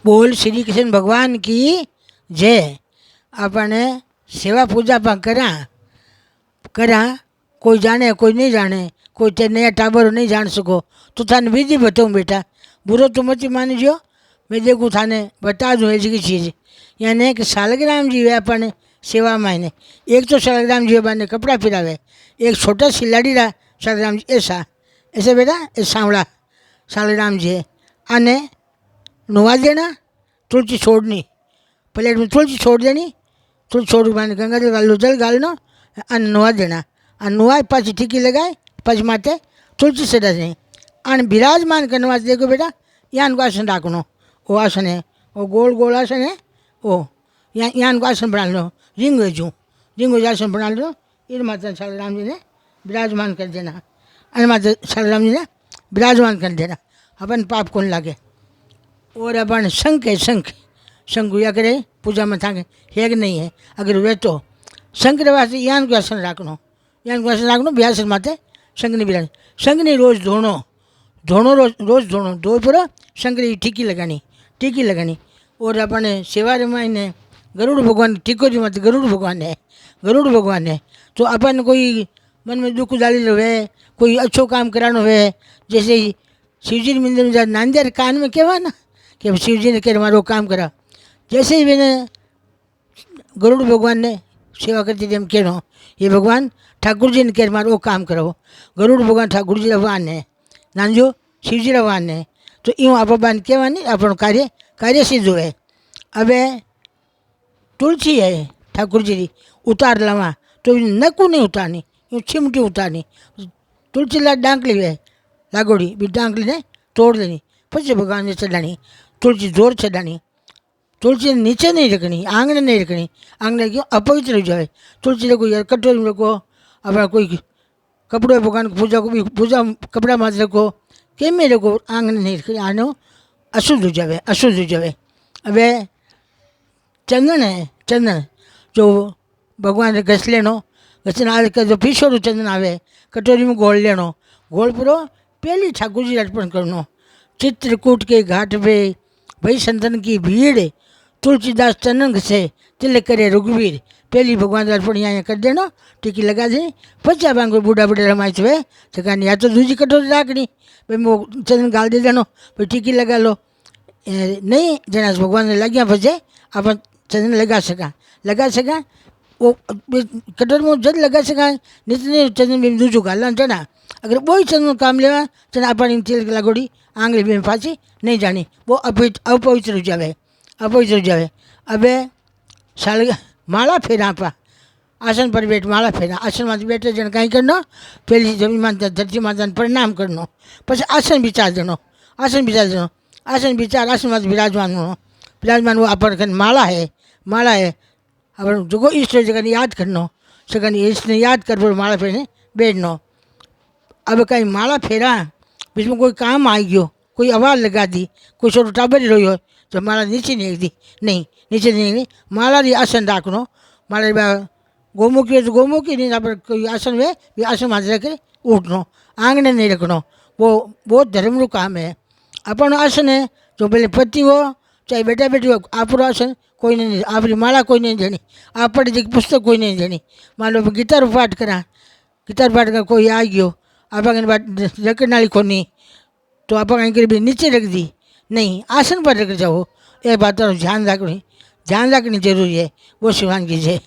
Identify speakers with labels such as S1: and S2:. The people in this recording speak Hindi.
S1: बोल श्री कृष्ण भगवान की जय। अपने सेवा पूजा पर करा कोई जाने कोई नहीं जाने, कोई ते नया टाबर नहीं जान सको तो थाने विधि बताऊँ बेटा। बुरो तो मत मान जो, मैं देखूँ थाने बता दूँ ऐसी की चीज़। यानी कि शालग्राम जी है अपने सेवा में ने, एक तो शालग्राम जी बने कपड़ा पिरावे, एक छोटा सी लाड़ी रहा शालग्राम जी ऐसा ऐसे बेटा ए सांवड़ा शालग्राम जी है। आने नुवा देना, तुलसी छोड़नी, प्लेट में तुलसी छोड़ देनी, तुलसी छोड़ माने गंगा जल गाल लो, जल गालनो अने नुवा देना। आ नुवाय पाછી ટીકી लगाए पाછી माथे तुलसी चढ़ा देनी। अने विराजमान करने वास्ते देखो बेटा यहाँ को आसन राखनो, वो आसन है वो गोल गोल आसन है वो, यहाँ को आसन बना लो, रिंग आसन बना लो। इन माता शालग्राम जी ने विराजमान कर देना, अने माता शालग्राम जी ने विराजमान कर देना, अपन पाप कौन लागे। और अपन शंख है, शंख गुया करे पूजा में थाके है कि नहीं है, अगर वे तो शंख वास्ते यहाँ को आसन राखनो, यहाँ को आसन राखनो ब्यासन माथे शंखनी बिराज। शंखनी रोज धोनो रोज धोनो, धो पूरा शंखनी टीकी लगानी। और अपने सेवा रमाईने गरुड़ भगवान टीको जी मत गरुड़ भगवान है तो अपन कोई मन में दुख डाली रहे, कोई अच्छो काम करानो है, जैसे शिवजी मंदिर में नांदेर कान में कहवा ना कि शिवजी ने कह मारो काम करा, जैसे ही मैंने गरुड़ भगवान ने सेवा करती थी हम कहनो ये भगवान ठाकुर जी ने कह मारो काम करो। गरुड़ भगवान ठाकुर जी वाहन है, नानजो शिवजी वाहन है, तो यूँ आप बान कहवा नहीं अपन कार्य सिद्ध हुए। अब तुलसी है ठाकुर जी की उतार लवा तो नकू नहीं उतारनी, यूँ चिमटी उतारनी, तुलसी ला डांकली है लागोड़ी भी डांकली ने तोड़ देनी, પછી भगवान ने चढ़ानी तुलसी जोर चढ़ानी। तुलसी नीचे नहीं रखनी, आंगणे नहीं रखनी, आंगणे क्यों अपवित्र हो जाए। तुलसी रखो यार कटोरी में रखो, अपना कोई कपड़े भगवान पूजा कपड़ा मत रखो, केम में रखो, आंगणे नहीं रखनी, आनो अशुद्ध हो जाए। अब चंदन है, चंदन जो भगवान ने घस लेनो, घसने आ जो पीछोड़ू चंदन आवे कटोरी में गोल लेनो, गोल पूरो पहली ठाकुर जी अर्पण करनो। चित्रकूट के घाट पे भाई संतन की भीड़, तुलसीदास चंदन घसे तिलक करे रघुवीर, पहली भगवान अर्पण यहाँ कर देनो, टीकी लगा देनी। પછી आप कोई बूढ़ा रमाय छे तो कहनी या तो दूसरी कटोरी राखनी, भाई वो चंदन गाल दे देनो, भाई टीकी लगा लो। नहीं जना भगवान ने लग्या પછી आप चंदन लगा सका वो कटोरी में जद लगा सका, नीचे चंदन भी दूसरू गालना चना। अगर वो चंदन काम लेवा चना अपनी तिलक लगोड़ी आंगली भी पाची नहीं जानी, वो अपवित्र हो जाए। अब माला फेरा आपा आसन पर बैठ माला फेरा, आसन में बैठे जन कहीं करना, पहली जमीन माता धरती माता ने प्रणाम करनो, પછી आसन बिचार देनो, आसन बिचार आसन में विराजमान वो अपन माला है अपन जो इष्ट जगह याद करनो, सगन इष्ट ने याद कर माला फेरने बैठनो। अब कहीं माला फेरा बीच में कोई काम आई गयो, कोई आवाज़ लगा दी, कोई छोटो टाबर ही रही हो तो माला नीचे नहीं माला री आसन राखनो। माला गोमुखी है तो गोमुखी नहीं, आप कोई आसन वे आसन में रख उठनो, आंगने नहीं रखनो, वो बहुत धर्म काम है। अपन आसन है जो पहले पति हो चाहे बेटा बेटी हो, आप आसन कोई नहीं, आपकी माला कोई नहीं देनी, आप पढ़ी थी पुस्तक कोई नहीं देनी। मान लो गीता पाठ कर कोई आ गयो, आप रखने वाली कोनी तो आप कहीं नीचे रख दी, नहीं आसन पर रख जाओ। ये बात ध्यान रखनी जरूरी है। वो शिवान की जय।